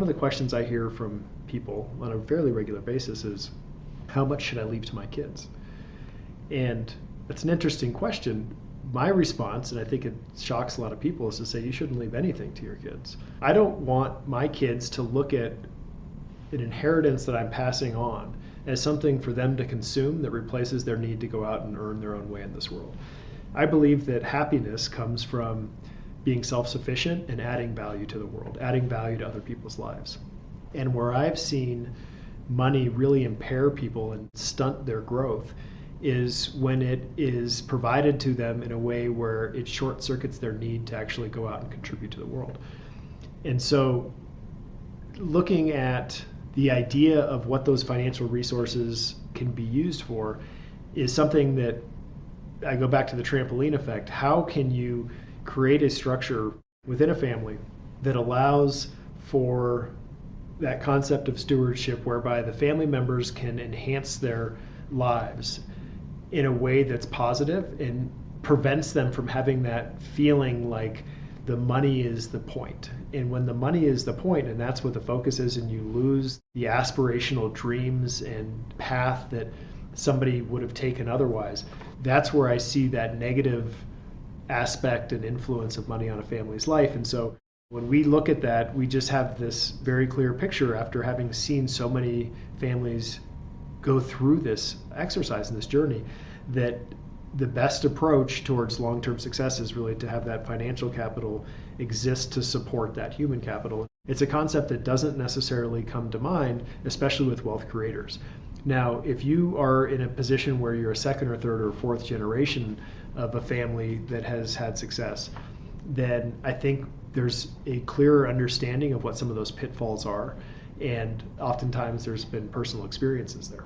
one of the questions I hear from people on a fairly regular basis is, how much should I leave to my kids? And that's an interesting question. My response, and I think it shocks a lot of people, is to say you shouldn't leave anything to your kids. I don't want my kids to look at an inheritance that I'm passing on as something for them to consume that replaces their need to go out and earn their own way in this world. I believe that happiness comes from being self-sufficient and adding value to the world, adding value to other people's lives. And where I've seen money really impair people and stunt their growth is when it is provided to them in a way where it short circuits their need to actually go out and contribute to the world. And so looking at the idea of what those financial resources can be used for is something that I go back to the trampoline effect. How can you create a structure within a family that allows for that concept of stewardship whereby the family members can enhance their lives in a way that's positive and prevents them from having that feeling like the money is the point. And when the money is the point and that's what the focus is, and you lose the aspirational dreams and path that somebody would have taken otherwise, that's where I see that negative aspect and influence of money on a family's life. And so when we look at that, we just have this very clear picture after having seen so many families go through this exercise and this journey, that the best approach towards long-term success is really to have that financial capital exist to support that human capital. It's a concept that doesn't necessarily come to mind, especially with wealth creators. Now, if you are in a position where you're a second or third or fourth generation of a family that has had success, then I think there's a clearer understanding of what some of those pitfalls are. And oftentimes there's been personal experiences there.